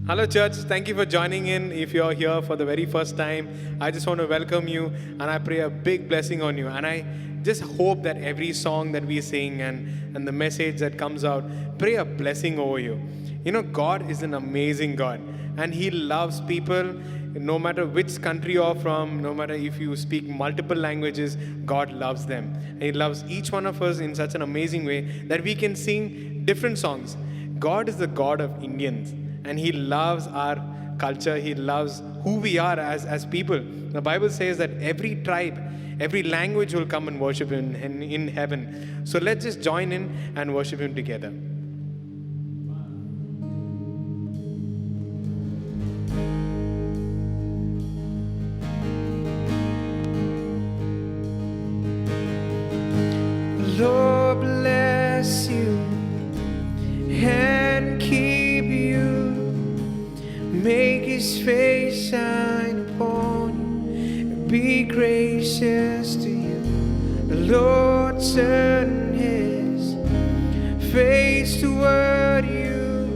Hello, church. Thank you for joining in. If you're here for the very first time, I just want to welcome you and I pray a big blessing on you. And I just hope that every song that we sing and the message that comes out, pray a blessing over you. You know, God is an amazing God and He loves people no matter which country you're from, no matter if you speak multiple languages, God loves them. And He loves each one of us in such an amazing way that we can sing different songs. God is the God of Indians and He loves our culture. He loves who we are as people. The Bible says that every tribe, every language will come and worship Him in heaven. So let's just join in and worship Him together. Lord bless you and keep you, make His face shine upon you, be gracious to you. The Lord turn His face toward you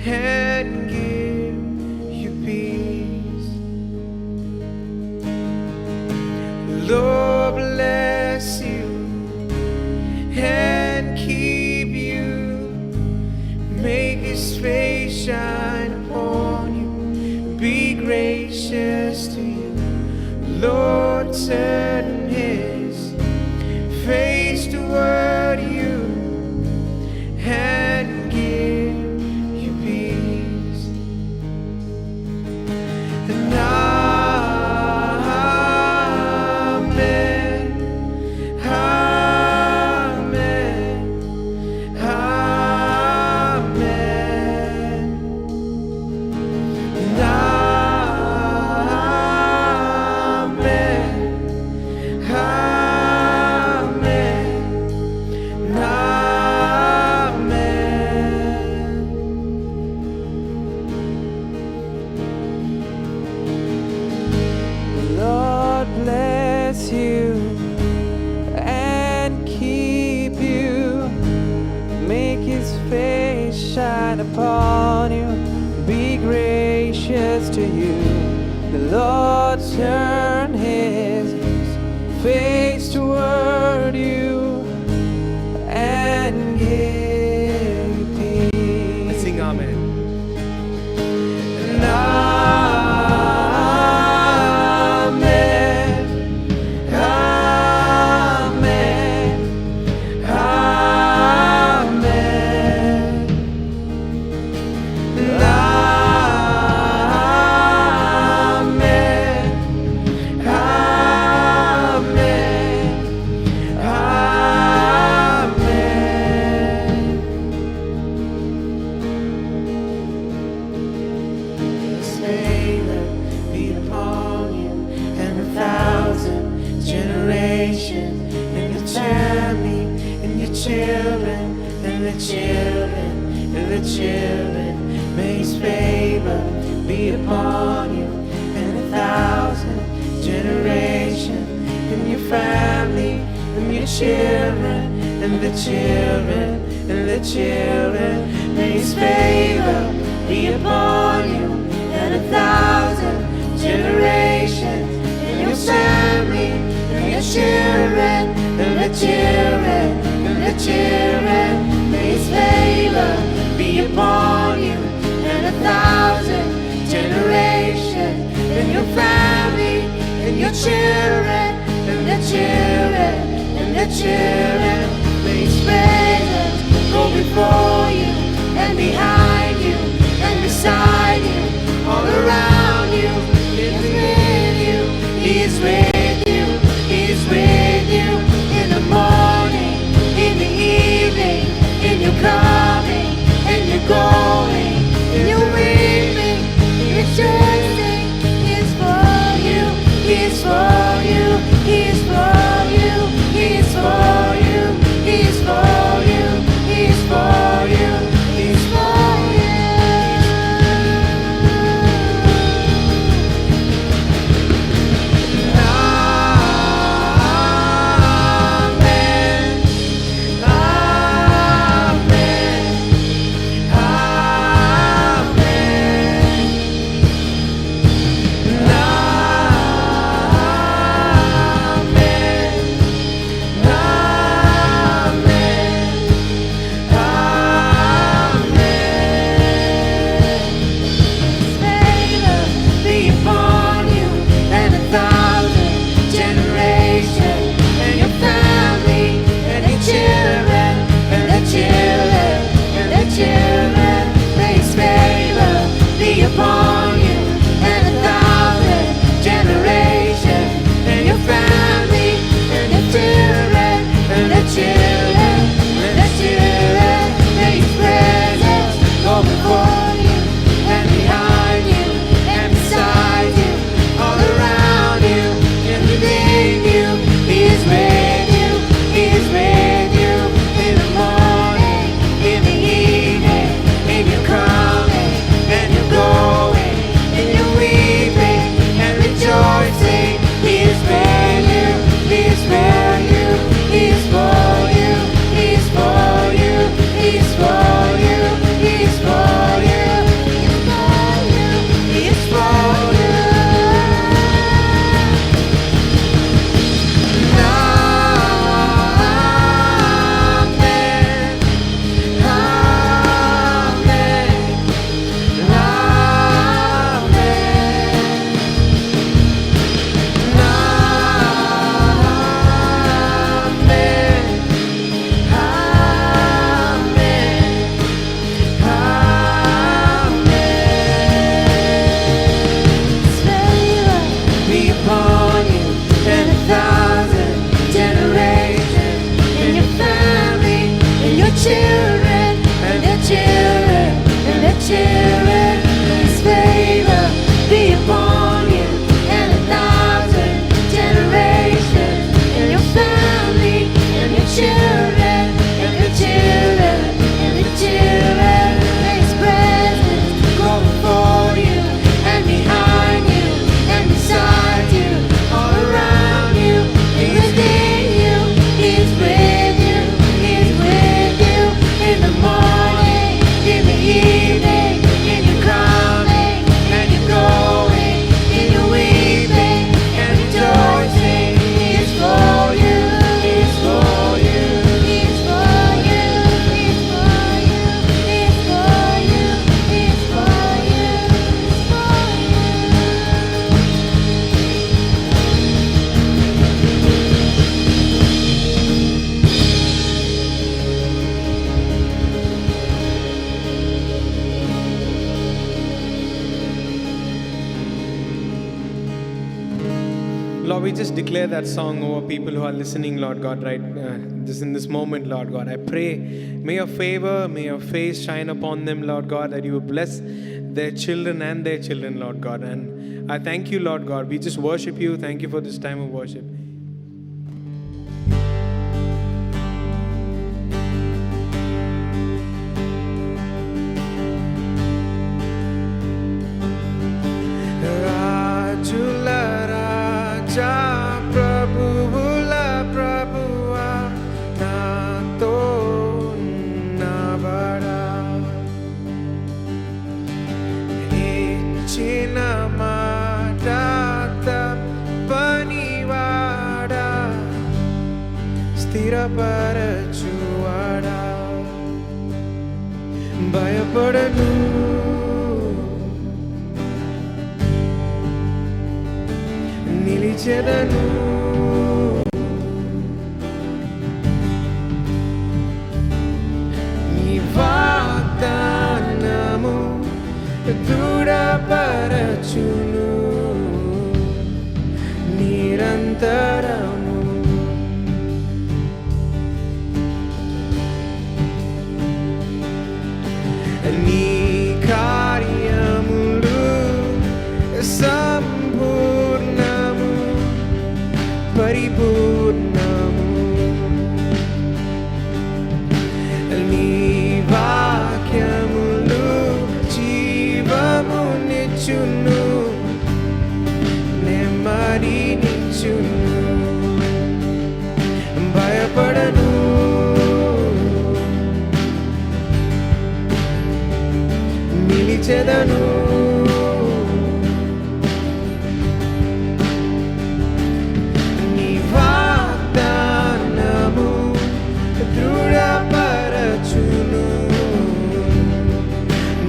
and give you peace. Lord bless you and keep you, make His face shine upon you, be gracious to you. Lord turn His face toward you and give you peace. And upon you, be gracious to you. The Lord turn His face toward you and give you peace. Let's sing Amen. And children, may His favor be upon you and 1,000 generations, and your family, and your children, and the children, and the children. May His favor be upon you and 1,000 generations, and your family, and your children, and the children, and the children. May His favor be upon you and 1,000 generations, and your family, and your children, and the children, and the children. May His presence go before you, and behind you, and beside you, all around you. He is with you, He is with you, He is with you in the morning, in the evening, in your coming, and you're going, and you're weeping, you're chasing. He is for you, He is for you, He is for you, He is for you, He is for you, He is for you, He is for you. we just declare that song over people who are listening, Lord God, right just in this moment, Lord God. I pray, may your favor, may your face shine upon them, Lord God, that you will bless their children and their children, Lord God. And I thank you, Lord God. We just worship you. Thank you for this time of worship. స్థిరపరచువాడా భయపడను నిలిచెదను నీ వాగ్దానము దృఢపరచును నిరంతరము నీ కార్యములు సంపూర్ణము పరిపూర్ణము నీ వాక్యములు జీవమునిచ్చును నెమ్మదినిచ్చును భయపడను నిలిచెదను నీ వాగ్దానము దృఢపరచును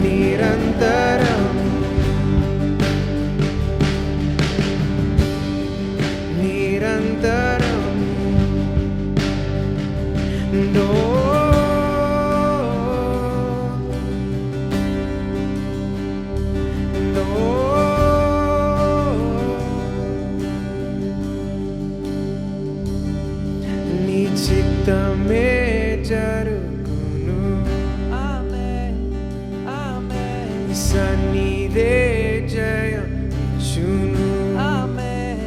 నిరంతరము నిరంతరము నీ చిత్తమే జరుగును ఆమేన్ ఆమేన్ సన్నిధే జయమును ఆమేన్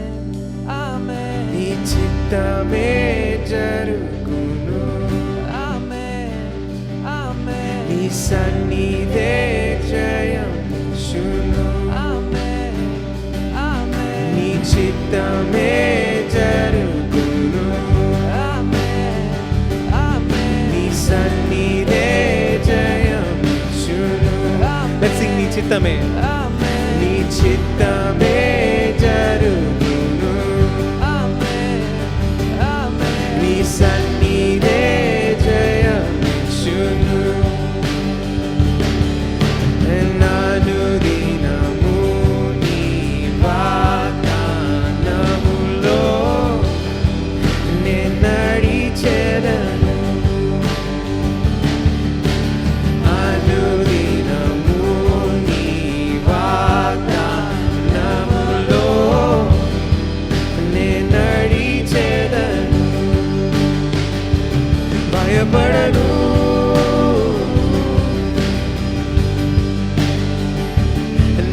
ఆమేన్ నీ చిత్తమే జరుగును ఆమేన్ ఆమేన్ నీ సన్నిధే జయమును ఆమేన్ ఆమేన్ నీ చిత్తమే జరుగును ఆమేన్ ఆమేన్ నీ సన్నిధే జయమును Let's sing నీ చిత్తమే ఆమేన్ నీ చిత్తమే జరుగును ఆమేన్ ఆమేన్ నీ సన్నిధే జయమును అనుదినము నీ వాగ్దానములో నేను నడిచెదను అనుదినము నీ వాగ్దానములో నేను నడిచెదను భయపడను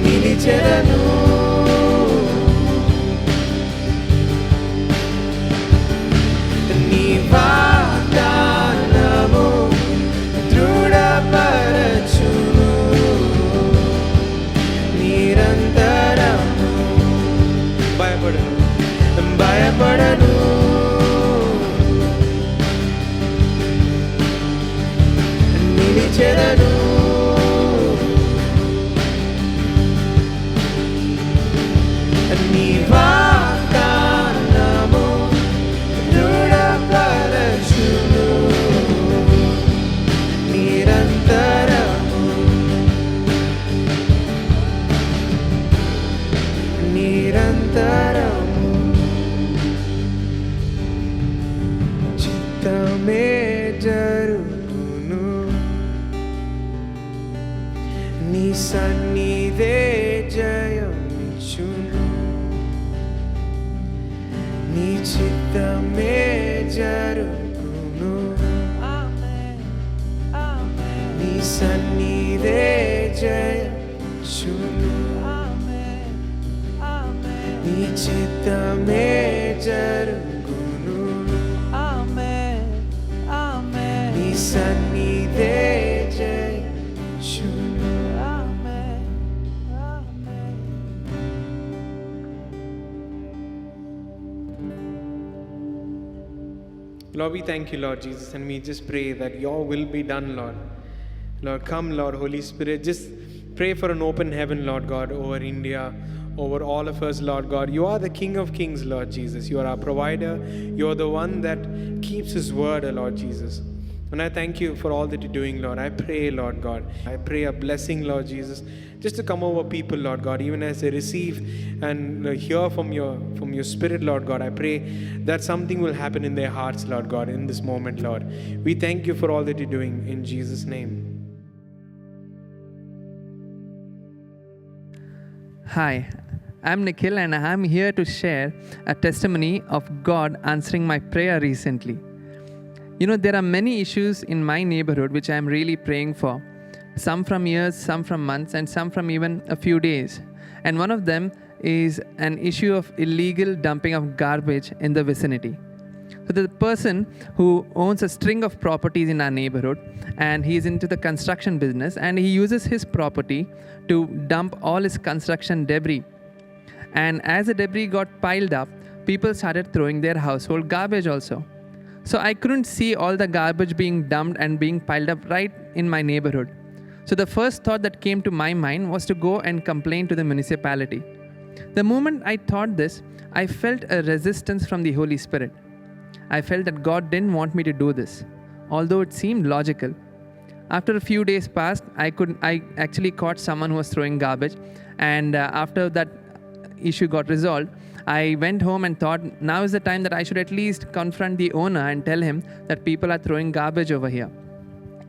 నిలిచెదను నీ వాగ్దానము దృఢపరచును నిరంతరము భయపడను భయపడను నిలిచెదను నీ వాగ్దానము దృఢపరచును నిరంతరము నిరంతరము చిత్తమే జరుగును నీ సన్నిధే జయమిచ్చును చిత్తమే జరుగును నీ సన్నిధే జయశును నీ చిత్తమే జరుగును నీ సన్నిధే జయశును Lord, we thank you, Lord Jesus, and we just pray that your will be done, Lord. Lord, come, Lord, Holy Spirit, just pray for an open heaven, Lord God, over India, over all of us, Lord God. You are the King of Kings, Lord Jesus. You are our provider. You are the one that keeps his word, Lord Jesus. And I thank you for all that you're doing, Lord. I pray, Lord God, I pray a blessing, Lord Jesus, just to come over people, Lord God, even as they receive and hear from your spirit, Lord God. I pray that something will happen in their hearts, Lord God, in this moment, Lord. We thank you for all that you're doing in Jesus' name. Hi, I'm Nikhil and I'm here to share a testimony of God answering my prayer recently. You know, there are many issues in my neighborhood which I'm really praying for. Some from years, some from months, and some from even a few days. And one of them is an issue of illegal dumping of garbage in the vicinity. So the person who owns a string of properties in our neighborhood, and he's into the construction business, and he uses his property to dump all his construction debris. And as the debris got piled up, people started throwing their household garbage also. So I couldn't see all the garbage being dumped and being piled up right in my neighborhood. So the first thought that came to my mind was to go and complain to the municipality. The moment I thought this, I felt a resistance from the Holy Spirit. I felt that God didn't want me to do this, although it seemed logical. After a few days passed, I actually caught someone who was throwing garbage, and after that issue got resolved, I went home and thought, now is the time that I should at least confront the owner and tell him that people are throwing garbage over here.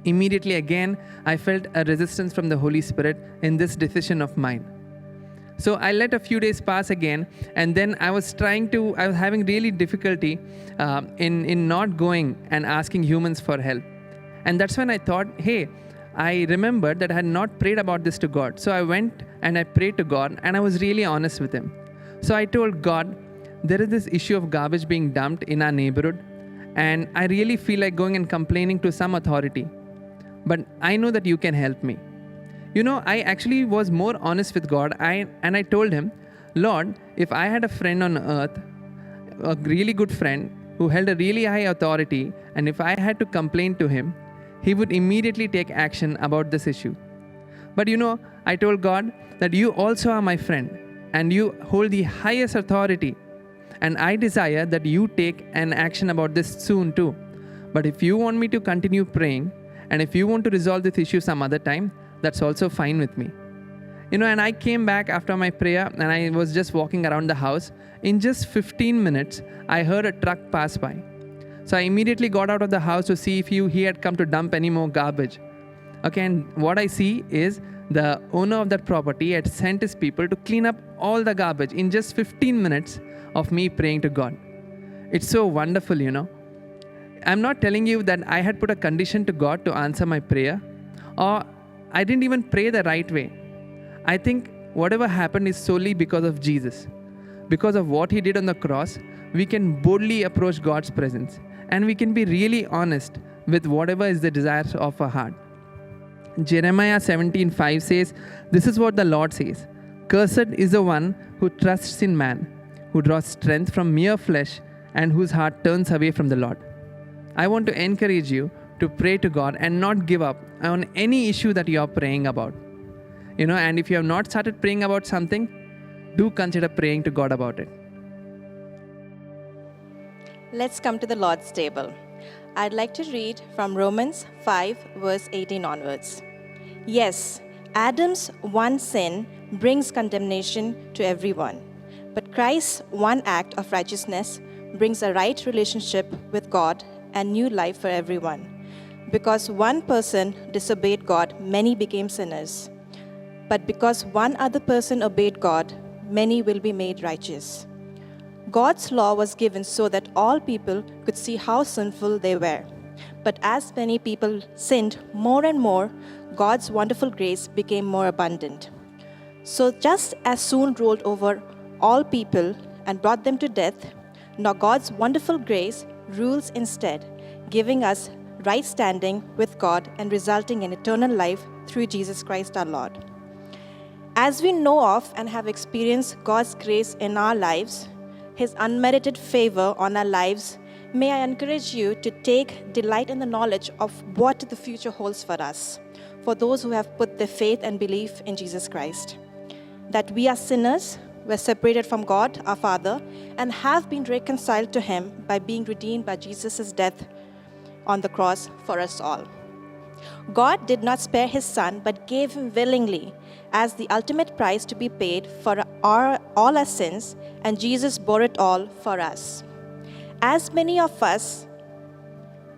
Immediately again, I felt a resistance from the Holy Spirit in this decision of mine. So I let a few days pass again, and then I was having really difficulty in not going and asking humans for help. And that's when I thought, hey, I remembered that I had not prayed about this to God. So I went and I prayed to God, and I was really honest with him. So I told God, there is this issue of garbage being dumped in our neighborhood, and I really feel like going and complaining to some authority. But I know that you can help me. You know, I actually was more honest with God, and I told him, Lord, if I had a friend on earth, a really good friend who held a really high authority, and if I had to complain to him, he would immediately take action about this issue. But you know, I told God that you also are my friend, and you hold the highest authority, and I desire that you take an action about this soon too. But if you want me to continue praying, and if you want to resolve this issue some other time, that's also fine with me. You know, and I came back after my prayer, and I was just walking around the house. In just 15 minutes, I heard a truck pass by. So I immediately got out of the house to see if he had come to dump any more garbage. Okay, and what I see is the owner of that property had sent his people to clean up all the garbage in just 15 minutes of me praying to God. It's so wonderful, you know. I'm not telling you that I had put a condition to God to answer my prayer, or I didn't even pray the right way. I think whatever happened is solely because of Jesus. Because of what he did on the cross, we can boldly approach God's presence, and we can be really honest with whatever is the desires of our heart. Jeremiah 17:5 says, this is what the Lord says, cursed is the one who trusts in man, who draws strength from mere flesh, and whose heart turns away from the Lord. I want to encourage you to pray to God and not give up on any issue that you are praying about. You know, and if you have not started praying about something, do consider praying to God about it. Let's come to the Lord's table. I'd like to read from Romans 5, verse 18 onwards. Yes, Adam's one sin brings condemnation to everyone, but Christ's one act of righteousness brings a right relationship with God and new life for everyone. Because one person disobeyed God, many became sinners. But because one other person obeyed God, many will be made righteous. God's law was given so that all people could see how sinful they were. But as many people sinned more and more, God's wonderful grace became more abundant. So just as soon rolled over all people and brought them to death, now God's wonderful grace rules instead, giving us right standing with God and resulting in eternal life through Jesus Christ our Lord. As we know of and have experienced God's grace in our lives, His unmerited favor on our lives, may I encourage you to take delight in the knowledge of what the future holds for us, for those who have put their faith and belief in Jesus Christ. That we are sinners, we're separated from God, our Father, and have been reconciled to Him by being redeemed by Jesus' death on the cross for us all. God did not spare His Son, but gave Him willingly as the ultimate price to be paid for all our sins, and Jesus bore it all for us. As many of us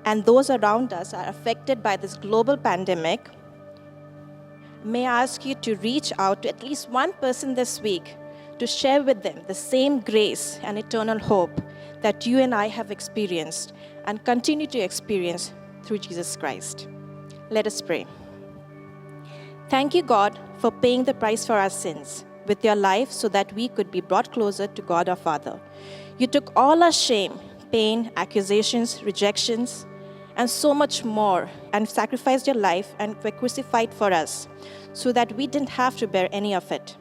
and those around us are affected by this global pandemic, may I ask you to reach out to at least one person this week to share with them the same grace and eternal hope that you and I have experienced and continue to experience through Jesus Christ. Let us pray. Thank you, God, for paying the price for our sins with your life so that we could be brought closer to God our Father. You took all our shame, pain, accusations, rejections, and so much more, and sacrificed your life and were crucified for us so that we didn't have to bear any of it.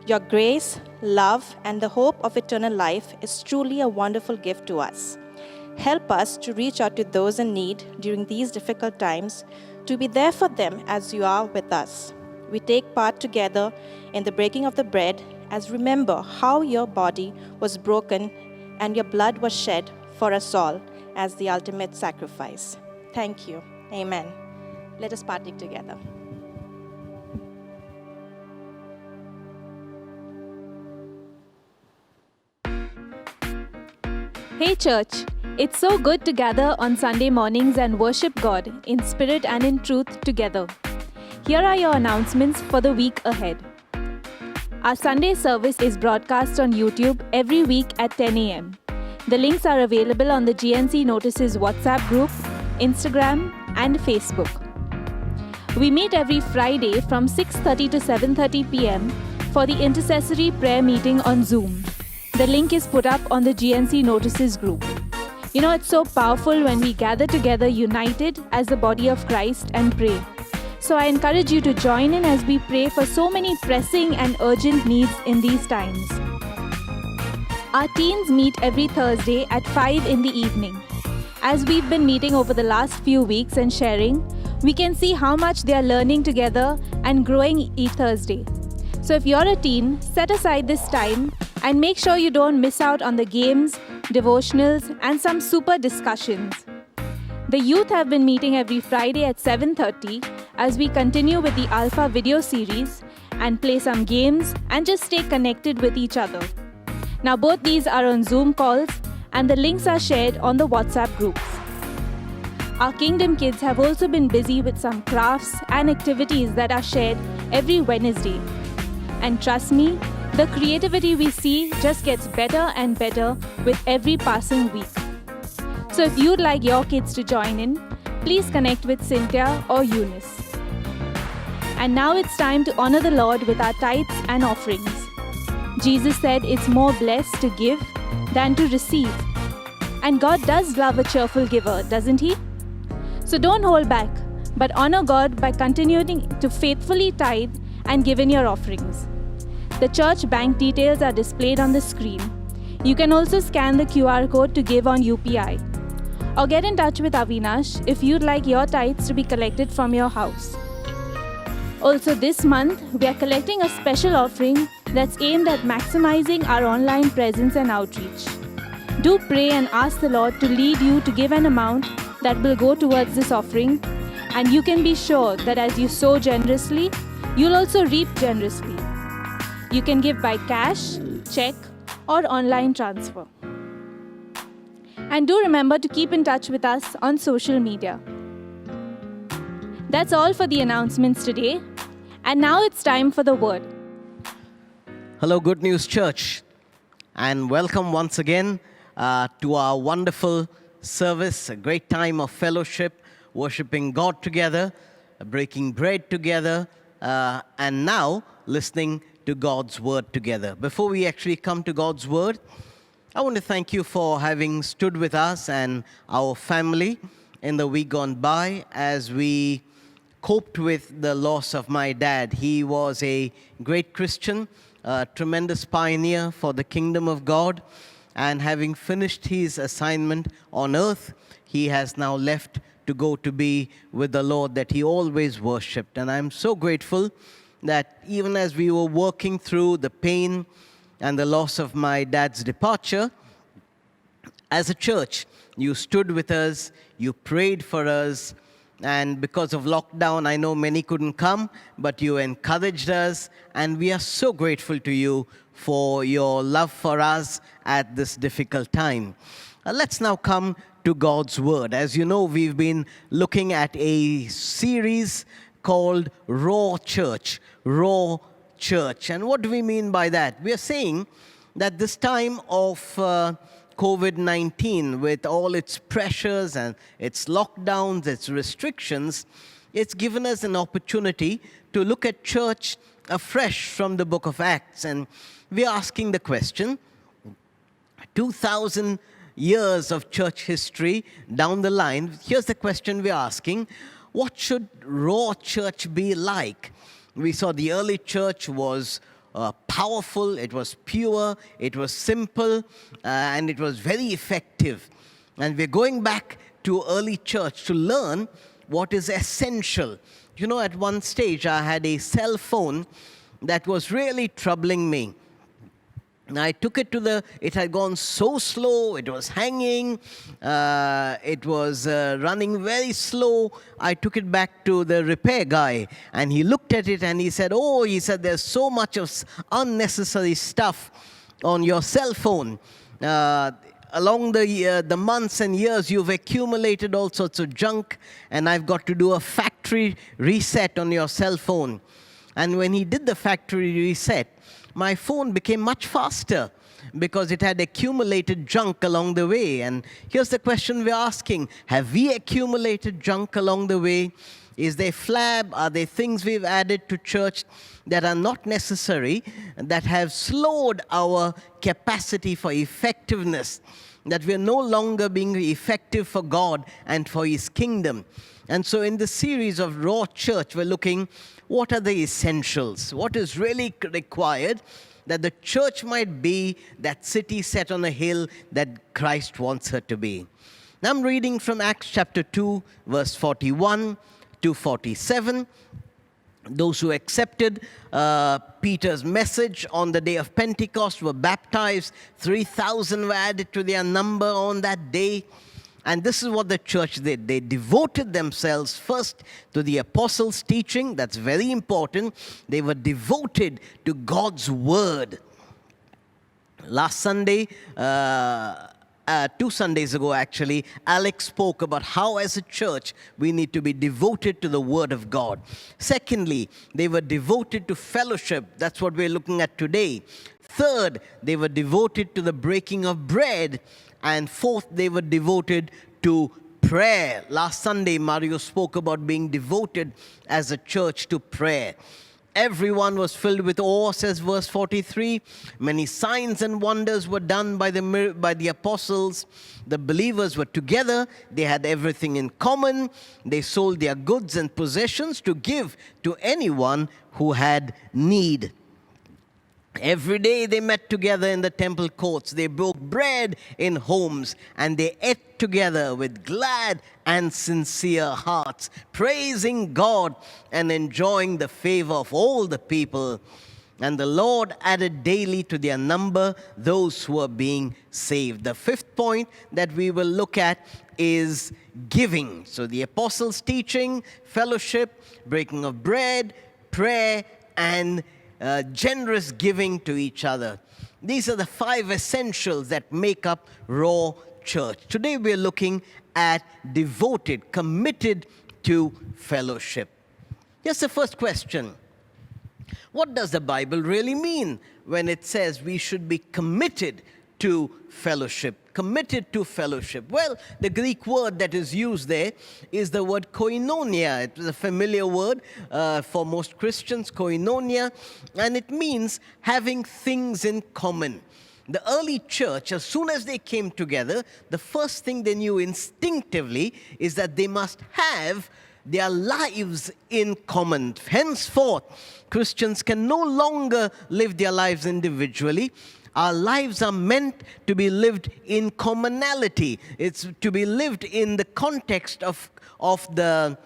Your grace, love, and the hope of eternal life is truly a wonderful gift to us. Help us to reach out to those in need during these difficult times, to be there for them as you are with us. We take part together in the breaking of the bread as remember how your body was broken and your blood was shed for us all as the ultimate sacrifice. Thank you. Amen. Let us partake together. Hey church, it's so good to gather on Sunday mornings and worship God in spirit and in truth together. Here are your announcements for the week ahead. Our Sunday service is broadcast on YouTube every week at 10 a.m. The links are available on the GNC Notices WhatsApp group, Instagram, and Facebook. We meet every Friday from 6:30 to 7:30 p.m. for the intercessory prayer meeting on Zoom. The link is put up on the GNC Notices group. You know, it's so powerful when we gather together united as the body of Christ and pray. So I encourage you to join in as we pray for so many pressing and urgent needs in these times. Our teens meet every Thursday at 5 in the evening. As we've been meeting over the last few weeks and sharing, we can see how much they are learning together and growing each Thursday. So if you're a teen, set aside this time and make sure you don't miss out on the games, devotionals, and some super discussions. The youth have been meeting every Friday at 7:30 as we continue with the Alpha video series and play some games and just stay connected with each other. Now both these are on Zoom calls and the links are shared on the WhatsApp groups. Our Kingdom kids have also been busy with some crafts and activities that are shared every Wednesday. And trust me, the creativity we see just gets better and better with every passing week. So if you'd like your kids to join in, please connect with Cynthia or Eunice. And now it's time to honor the Lord with our tithes and offerings. Jesus said it's more blessed to give than to receive. And God does love a cheerful giver, doesn't He? So don't hold back, but honor God by continuing to faithfully tithe and give in your offerings. The church bank details are displayed on the screen. You can also scan the QR code to give on UPI. Or get in touch with Avinash if you'd like your tithes to be collected from your house. Also this month, we are collecting a special offering that's aimed at maximizing our online presence and outreach. Do pray and ask the Lord to lead you to give an amount that will go towards this offering, and you can be sure that as you sow generously, you'll also reap generously. You can give by cash, check, or online transfer. And do remember to keep in touch with us on social media. That's all for the announcements today. And now it's time for the word. Hello, Good News Church. and welcome once again to our wonderful service, a great time of fellowship, worshiping God together, breaking bread together, and now listening to God's Word together. Before we actually come to God's Word, I want to thank you for having stood with us and our family in the week gone by as we coped with the loss of my dad. He was a great Christian, a tremendous pioneer for the kingdom of God, and having finished his assignment on earth, he has now left to go to be with the Lord that he always worshipped. And I'm so grateful that even as we were working through the pain and the loss of my dad's departure, as a church, you stood with us, you prayed for us, and because of lockdown, I know many couldn't come, but you encouraged us, and we are so grateful to you for your love for us at this difficult time. Let's now come to God's Word. As you know, we've been looking at a series called Raw Church. Raw Church. And what do we mean by that? We are saying that this time of COVID-19, with all its pressures and its lockdowns, its restrictions, it's given us an opportunity to look at church afresh from the book of Acts. And we're asking the question, 2,000 years of church history down the line, here's the question we're asking: what should raw church be like? We saw the early church was powerful, it was pure, it was simple, and it was very effective. And we're going back to early church to learn what is essential. You know, at one stage I had a cell phone that was really troubling me. I took it to it had gone so slow, it was hanging, it was running very slow. I took it back to the repair guy, and he looked at it and he said, there's so much of unnecessary stuff on your cell phone. Along the months and years, you've accumulated all sorts of junk, and I've got to do a factory reset on your cell phone. And when he did the factory reset, my phone became much faster because it had accumulated junk along the way. And here's the question we're asking: have we accumulated junk along the way? Is there flab? Are there things we've added to church that are not necessary, that have slowed our capacity for effectiveness, that we're no longer being effective for God and for His kingdom? And so in the series of Raw Church, we're looking, what are the essentials? What is really required that the church might be that city set on a hill that Christ wants her to be? Now I'm reading from Acts chapter 2, verse 41 to 47. Those who accepted Peter's message on the day of Pentecost were baptized. 3,000 were added to their number on that day. And this is what the church did. They devoted themselves first to the apostles' teaching. That's very important. They were devoted to God's word. Last Sunday, 2 Sundays ago actually, Alex spoke about how as a church we need to be devoted to the Word of God. Secondly, they were devoted to fellowship. That's what we're looking at today. Third, they were devoted to the breaking of bread. And fourth, they were devoted to prayer. Last Sunday, Mario spoke about being devoted as a church to prayer. Everyone was filled with awe, says verse 43. Many signs and wonders were done by the apostles. The believers were together. They had everything in common. They sold their goods and possessions to give to anyone who had need. Every day they met together in the temple courts. They broke bread in homes, and they ate together with glad and sincere hearts, praising God and enjoying the favor of all the people. And the Lord added daily to their number those who were being saved. The fifth point that we will look at is giving. So the apostles' teaching, fellowship, breaking of bread, prayer, and generous giving to each other. These are the 5 essentials that make up Raw Church. Today we're looking at devoted, committed to fellowship. Here's the first question. What does the Bible really mean when it says we should be committed to fellowship? Committed to fellowship. Well, the Greek word that is used there is the word koinonia. It is a familiar word for most Christians, koinonia, and it means having things in common. The early church, as soon as they came together, the first thing they knew instinctively is that they must have their lives in common. Henceforth, Christians can no longer live their lives individually. Our lives are meant to be lived in commonality. It's to be lived in the context of the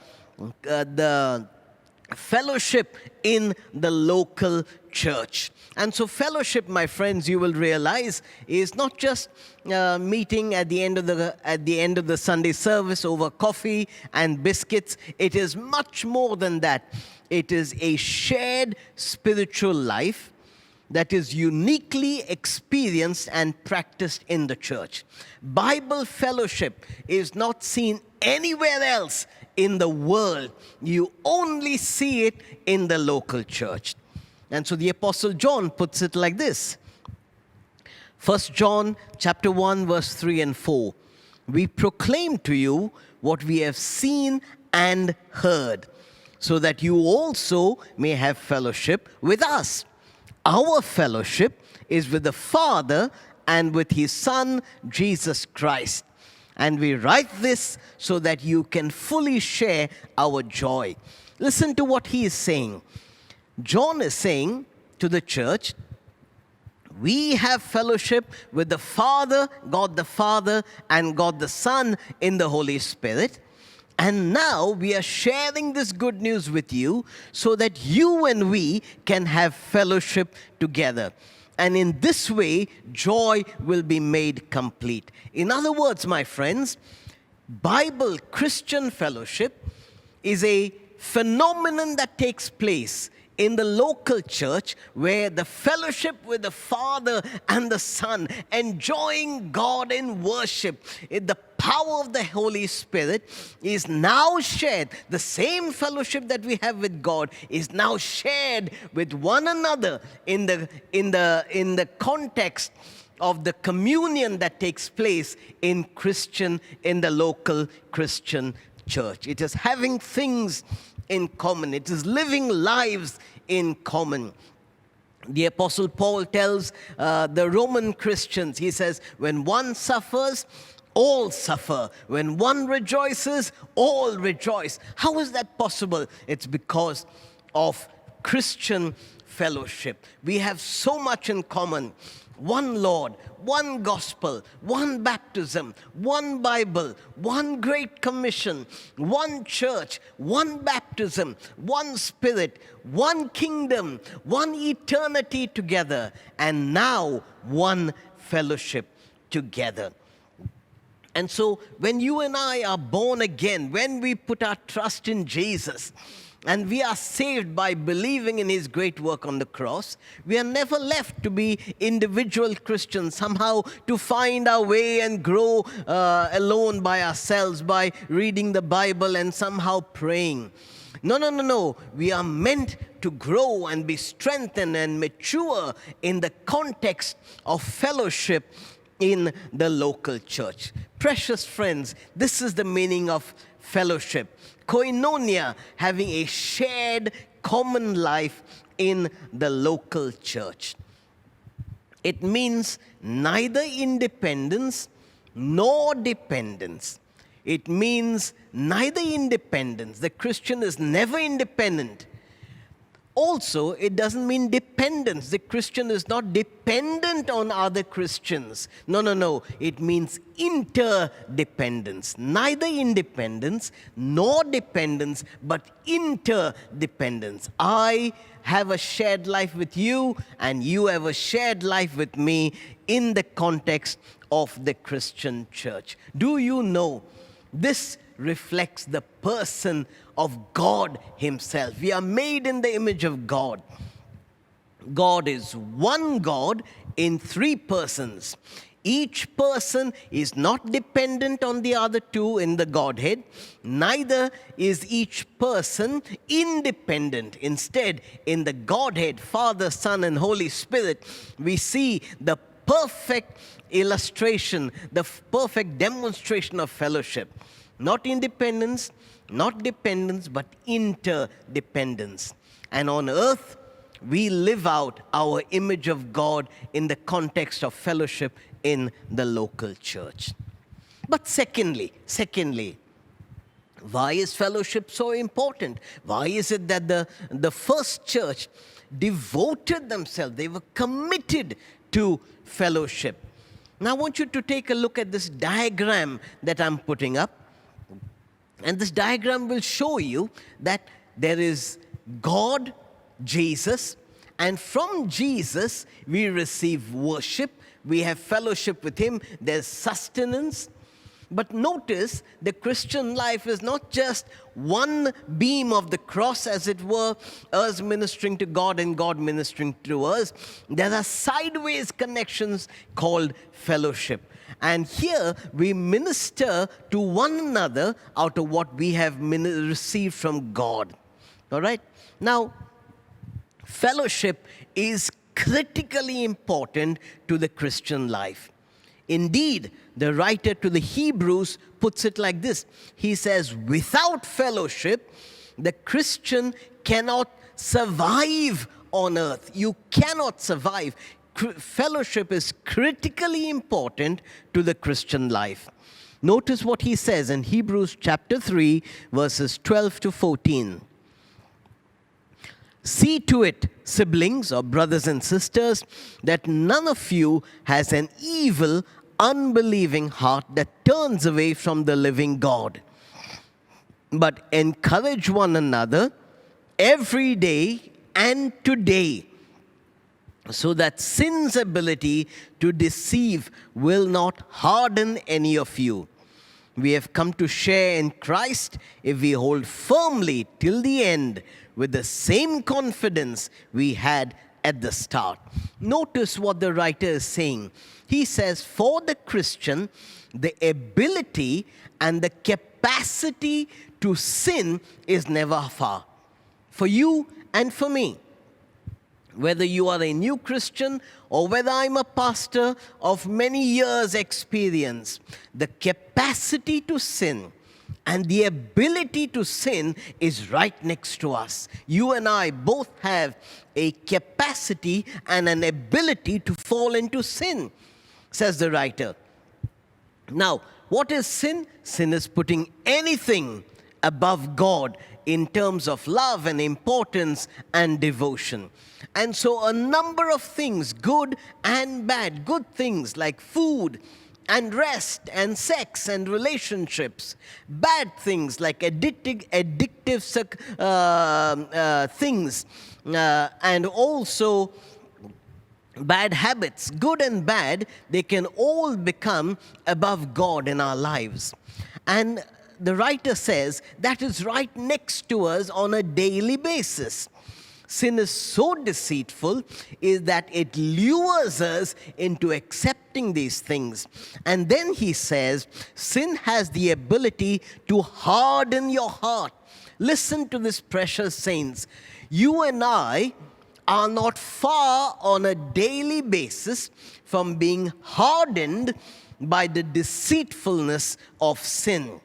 fellowship in the local church. And so fellowship, my friends, you will realize, is not just meeting at the end of the Sunday service over coffee and biscuits. It is much more than that. It is a shared spiritual life that is uniquely experienced and practiced in the church. Bible fellowship is not seen anywhere else in the world. You only see it in the local church. And so the Apostle John puts it like this. 1 John chapter 1, verse 3 and 4. We proclaim to you what we have seen and heard, so that you also may have fellowship with us. Our fellowship is with the Father and with His Son, Jesus Christ. And we write this so that you can fully share our joy. Listen to what he is saying. John is saying to the church, we have fellowship with the Father, God the Father, and God the Son in the Holy Spirit. And now we are sharing this good news with you so that you and we can have fellowship together. And in this way, joy will be made complete. In other words, my friends, Bible Christian fellowship is a phenomenon that takes place in the local church, where the fellowship with the Father and the Son, enjoying God in worship, the power of the Holy Spirit is now shared. The same fellowship that we have with God is now shared with one another in the context of the communion that takes place in the local Christian church. It is having things in common. It is living lives in common. The Apostle Paul tells the Roman Christians, he says, when one suffers, all suffer. When one rejoices, all rejoice. How is that possible? It's because of Christian fellowship. We have so much in common. One Lord, one gospel, one baptism, one Bible, one great commission, one church, one baptism, one spirit, one kingdom, one eternity together, and now one fellowship together. And so when you and I are born again, when we put our trust in Jesus, and we are saved by believing in His great work on the cross, we are never left to be individual Christians, somehow to find our way and grow alone by ourselves, by reading the Bible and somehow praying. No. We are meant to grow and be strengthened and mature in the context of fellowship in the local church. Precious friends, this is the meaning of fellowship. Koinonia, having a shared common life in the local church. It means neither independence nor dependence. It means neither independence. The Christian is never independent. Also, it doesn't mean dependence. The Christian is not dependent on other Christians. No. It means interdependence. Neither independence nor dependence, but interdependence. I have a shared life with you, and you have a shared life with me in the context of the Christian church. Do you know this reflects the person of God Himself? We are made in the image of God. God is one God in three persons. Each person is not dependent on the other two in the Godhead, neither is each person independent. Instead, in the Godhead, Father, Son, and Holy Spirit, we see the perfect illustration, the perfect demonstration of fellowship. Not independence, not dependence, but interdependence. And on earth, we live out our image of God in the context of fellowship in the local church. But secondly, why is fellowship so important? Why is it that the first church devoted themselves, they were committed to fellowship? Now I want you to take a look at this diagram that I'm putting up. And this diagram will show you that there is God, Jesus, and from Jesus we receive worship, we have fellowship with Him, there's sustenance. But notice the Christian life is not just one beam of the cross, as it were, us ministering to God and God ministering to us. There are sideways connections called fellowship. And here we minister to one another out of what we have received from God. All right? Now, fellowship is critically important to the Christian life. Indeed, the writer to the Hebrews puts it like this. He says, without fellowship, the Christian cannot survive on earth. You cannot survive. Fellowship is critically important to the Christian life. Notice what he says in Hebrews chapter 3, verses 12 to 14. See to it, siblings or brothers and sisters, that none of you has an evil, unbelieving heart that turns away from the living God. But encourage one another every day and today, so that sin's ability to deceive will not harden any of you. We have come to share in Christ if we hold firmly till the end with the same confidence we had at the start. Notice what the writer is saying. He says, for the Christian, the ability and the capacity to sin is never far. For you and for me. Whether you are a new Christian or whether I'm a pastor of many years' experience, the capacity to sin and the ability to sin is right next to us. You and I both have a capacity and an ability to fall into sin, says the writer. Now, what is sin? Sin is putting anything above God in terms of love and importance and devotion. And so a number of things, good and bad, good things like food and rest and sex and relationships, bad things like addictive things and also bad habits, good and bad, they can all become above God in our lives. And the writer says that is right next to us on a daily basis. Sin is so deceitful is that it lures us into accepting these things. And then he says, sin has the ability to harden your heart. Listen to this, precious saints. You and I are not far on a daily basis from being hardened by the deceitfulness of sin.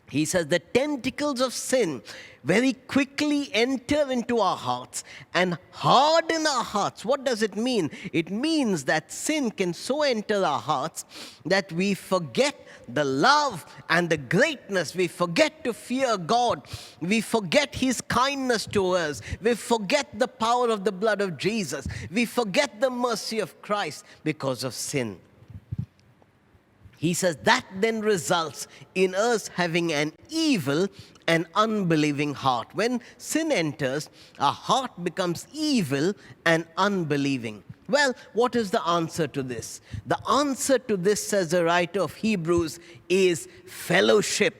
He says the tentacles of sin very quickly enter into our hearts and harden our hearts. What does it mean? It means that sin can so enter our hearts that we forget the love and the greatness. We forget to fear God. We forget His kindness to us. We forget the power of the blood of Jesus. We forget the mercy of Christ because of sin. He says that then results in us having an evil and unbelieving heart. When sin enters, our heart becomes evil and unbelieving. Well, what is the answer to this? The answer to this, says the writer of Hebrews, is fellowship.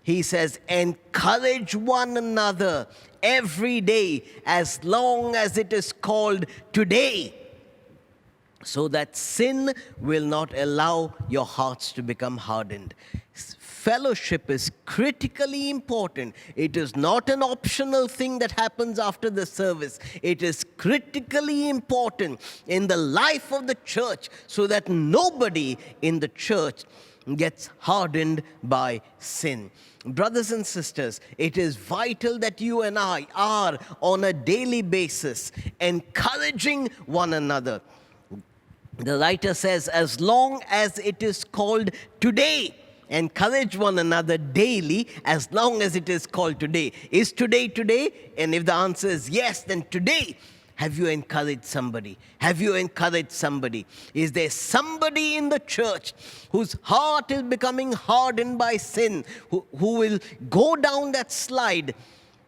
He says, encourage one another every day as long as it is called today. so that sin will not allow your hearts to become hardened. Fellowship is critically important. It is not an optional thing that happens after the service. It is critically important in the life of the church so that nobody in the church gets hardened by sin. Brothers and sisters, it is vital that you and I are on a daily basis encouraging one another. The writer says, as long as it is called today, encourage one another daily as long as it is called today. Is today today? And if the answer is yes, then today, have you encouraged somebody? Have you encouraged somebody? Is there somebody in the church whose heart is becoming hardened by sin, who will go down that slide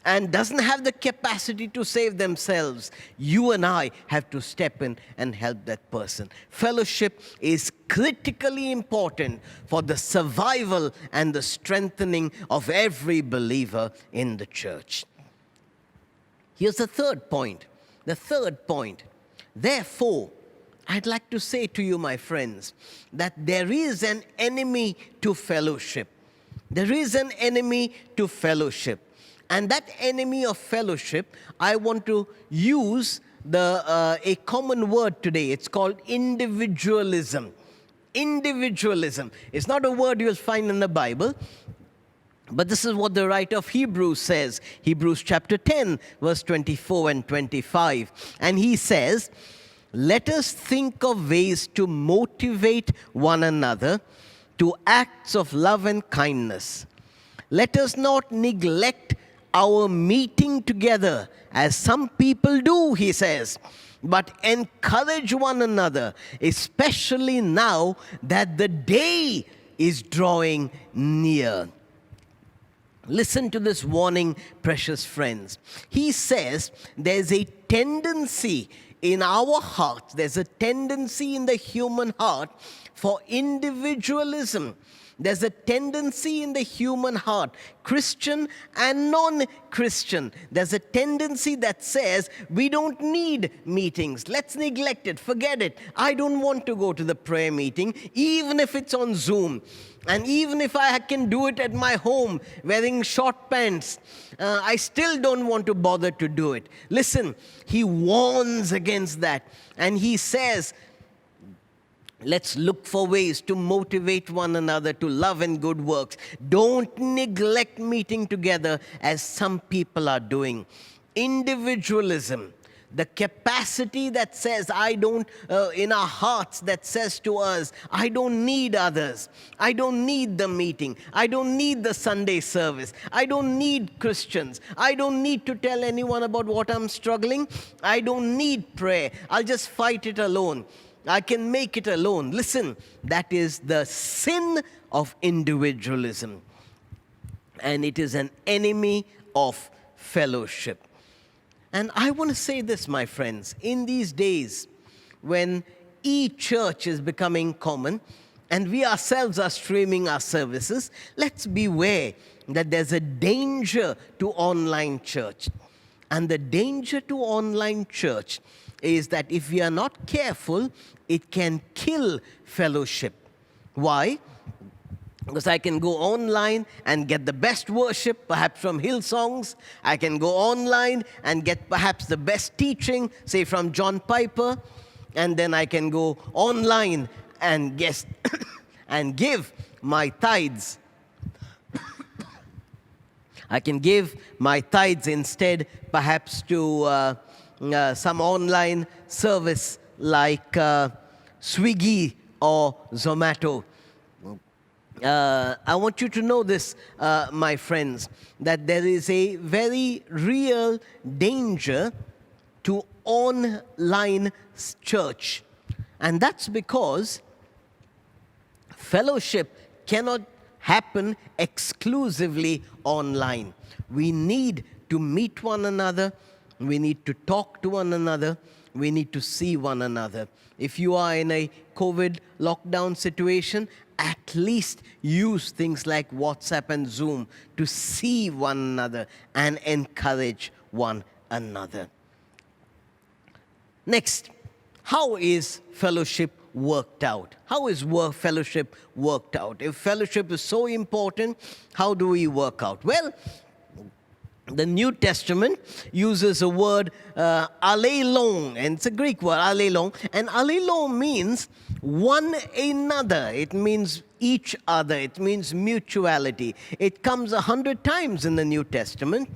and doesn't have the capacity to save themselves? You and I have to step in and help that person. Fellowship is critically important for the survival and the strengthening of every believer in the church. Here's the third point. The third point. Therefore, I'd like to say to you, my friends, that there is an enemy to fellowship. There is an enemy to fellowship. And that enemy of fellowship, I want to use a common word today. It's called individualism. Individualism. It's not a word you'll find in the Bible, but this is what the writer of Hebrews says. Hebrews chapter 10, verse 24 and 25. And he says, let us think of ways to motivate one another to acts of love and kindness. Let us not neglect our meeting together, as some people do, he says, but encourage one another, especially now that the day is drawing near. Listen to this warning, precious friends. He says there's a tendency in our hearts, there's a tendency in the human heart for individualism. There's a tendency in the human heart, Christian and non-Christian. There's a tendency that says we don't need meetings. Let's neglect it. Forget it. I don't want to go to the prayer meeting, even if it's on Zoom. And even if I can do it at my home wearing short pants, I still don't want to bother to do it. Listen, he warns against that. And he says, let's look for ways to motivate one another to love and good works. Don't neglect meeting together as some people are doing. Individualism, the capacity that says, in our hearts that says to us, I don't need others. I don't need the meeting. I don't need the Sunday service. I don't need Christians. I don't need to tell anyone about what I'm struggling. I don't need prayer. I'll just fight it alone. I can make it alone. Listen, that is the sin of individualism. And it is an enemy of fellowship. And I want to say this, my friends, in these days when e-church is becoming common and we ourselves are streaming our services, let's beware that there's a danger to online church. And the danger to online church is that if we are not careful, it can kill fellowship. Why? Because I can go online and get the best worship, perhaps from Hillsongs. I can go online and get perhaps the best teaching, say from John Piper. And then I can go online and and give my tithes. I can give my tithes instead, perhaps to some online service like Swiggy or Zomato. I want you to know this, my friends, that there is a very real danger to online church. And that's because fellowship cannot happen exclusively online. We need to meet one another. We need to talk to one another. We need to see one another. If you are in a COVID lockdown situation, at least use things like WhatsApp and Zoom to see one another and encourage one another. Next, How is fellowship worked out? How is fellowship worked out? If fellowship is so important, how do we work out? Well, the New Testament uses a word, allelon, and it's a Greek word, allelon. And allelon means one another. It means each other. It means mutuality. It comes 100 times in the New Testament,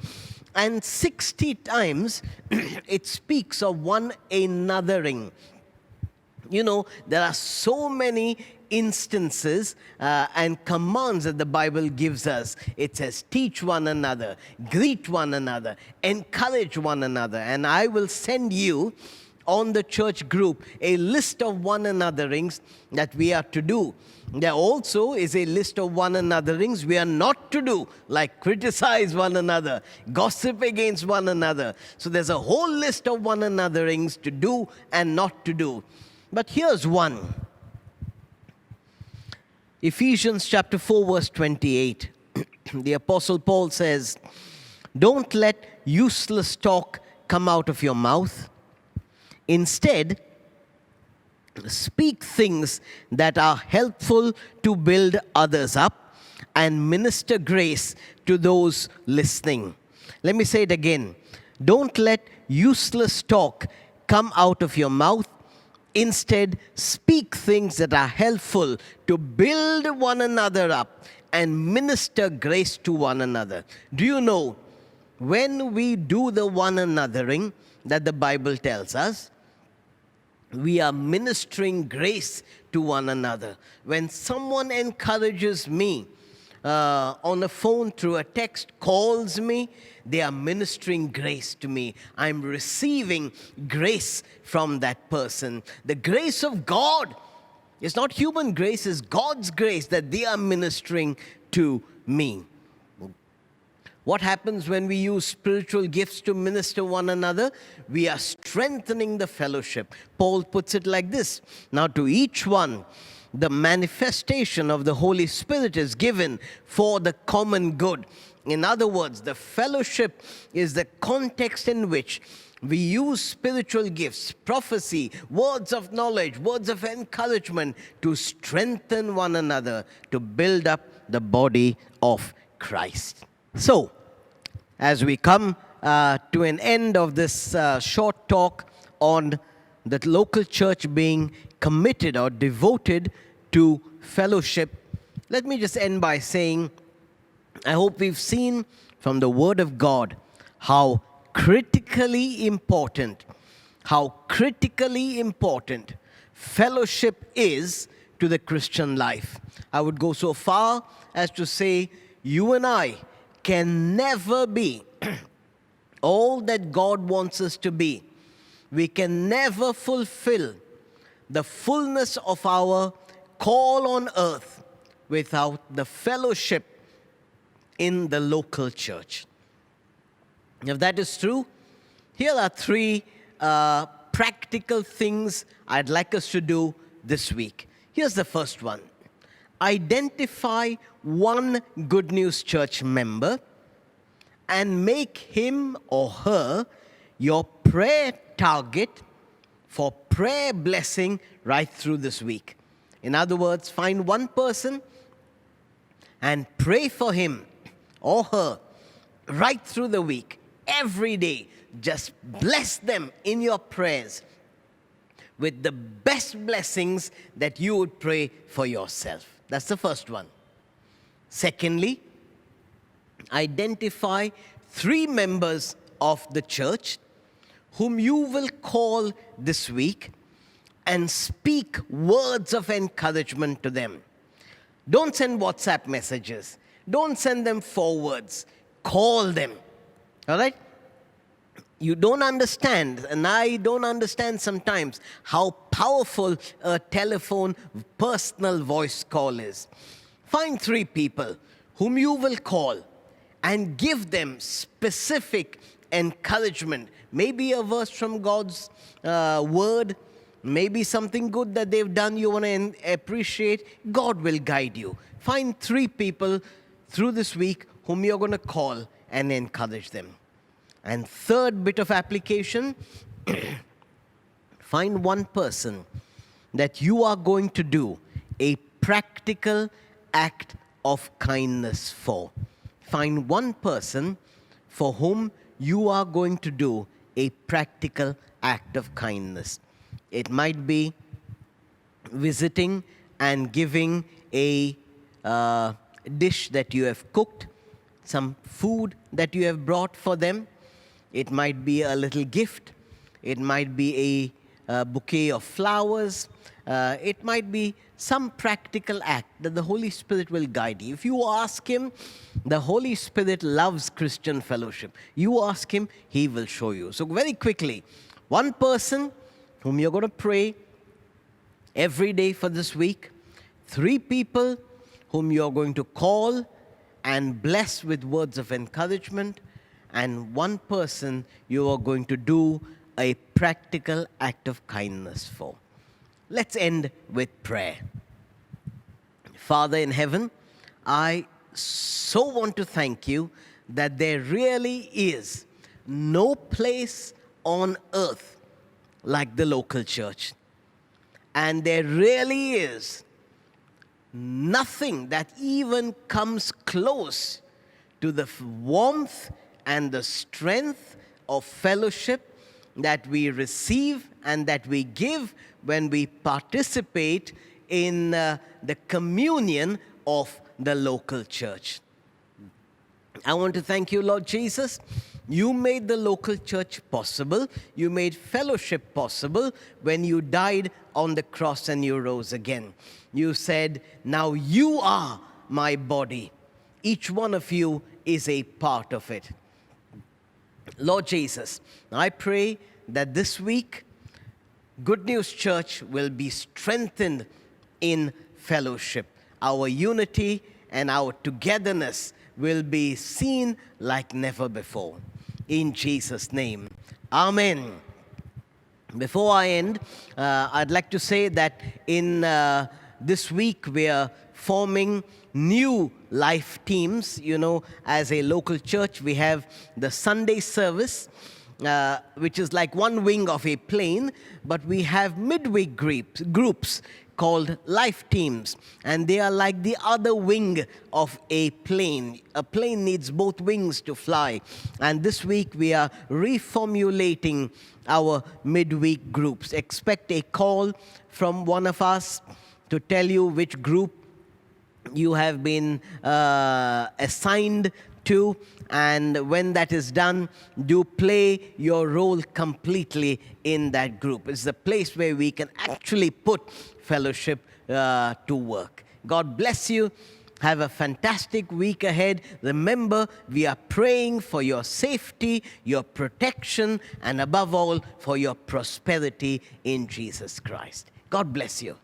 and 60 times it speaks of one anothering. You know, there are so many instances and commands that the Bible gives us. It says, teach one another, greet one another, encourage one another. And I will send you on the church group a list of one anotherings that we are to do. There also is a list of one anotherings we are not to do, like criticize one another, gossip against one another. So there's a whole list of one anotherings to do and not to do. But here's one. Ephesians chapter 4, verse 28. The Apostle Paul says, don't let useless talk come out of your mouth. Instead, speak things that are helpful to build others up and minister grace to those listening. Let me say it again. Don't let useless talk come out of your mouth. Instead, speak things that are helpful to build one another up and minister grace to one another. Do you know, when we do the one anothering that the Bible tells us, we are ministering grace to one another. When someone encourages me on a phone, through a text, calls me, they are ministering grace to me. I'm receiving grace from that person. The grace of God. It's not human grace, it's God's grace that they are ministering to me. What happens when we use spiritual gifts to minister one another? We are strengthening the fellowship. Paul puts it like this. Now to each one, the manifestation of the Holy Spirit is given for the common good. In other words, the fellowship is the context in which we use spiritual gifts, prophecy, words of knowledge, words of encouragement to strengthen one another, to build up the body of Christ. So, as we come to an end of this short talk on the local church being committed or devoted to fellowship, let me just end by saying, I hope we've seen from the Word of God how critically important fellowship is to the Christian life. I would go so far as to say you and I can never be all that God wants us to be. We can never fulfill the fullness of our call on earth without the fellowship in the local church. If that is true, here are 3 practical things I'd like us to do this week. Here's the first one. Identify one Good News Church member and make him or her your prayer target for prayer blessing right through this week. In other words, find one person and pray for him or her right through the week. Every day, just bless them in your prayers with the best blessings that you would pray for yourself. That's the first one. Secondly, identify 3 members of the church whom you will call this week and speak words of encouragement to them. Don't send WhatsApp messages. Don't send them forwards. Call them. All right? You don't understand, and I don't understand sometimes, how powerful a telephone personal voice call is. Find 3 people whom you will call and give them specific encouragement. Maybe a verse from God's word, maybe something good that they've done you want to appreciate. God will guide you. Find 3 people through this week whom you're going to call and encourage them. And third bit of application, Find one person that you are going to do a practical act of kindness for. Find one person for whom you are going to do a practical act of kindness. It might be visiting and giving a dish that you have cooked, some food that you have brought for them. It might be a little gift. It might be a bouquet of flowers. It might be some practical act that the Holy Spirit will guide you. If you ask Him, the Holy Spirit loves Christian fellowship. You ask Him, He will show you. So very quickly, one person whom you're going to pray every day for this week, 3 people whom you're going to call and bless with words of encouragement, and 1 person you are going to do a practical act of kindness for. Let's end with prayer. Father in heaven, I so want to thank you that there really is no place on earth like the local church. And there really is nothing that even comes close to the warmth and the strength of fellowship that we receive and that we give when we participate in the communion of the local church. I want to thank you, Lord Jesus. You made the local church possible. You made fellowship possible when you died on the cross and you rose again. You said, now you are my body. Each one of you is a part of it. Lord Jesus, I pray that this week, Good News Church will be strengthened in fellowship. Our unity and our togetherness will be seen like never before. In Jesus' name, amen. Before I end, I'd like to say that in this week we are forming new life teams. You know, as a local church, we have the Sunday service, which is like one wing of a plane, but we have midweek groups called life teams, and they are like the other wing of a plane. A plane needs both wings to fly, and this week we are reformulating our midweek groups. Expect a call from one of us to tell you which group you have been assigned to, and when that is done, do play your role completely in that group. It's the place where we can actually put fellowship to work. God bless you. Have a fantastic week ahead. Remember, we are praying for your safety, your protection, and above all, for your prosperity in Jesus Christ. God bless you.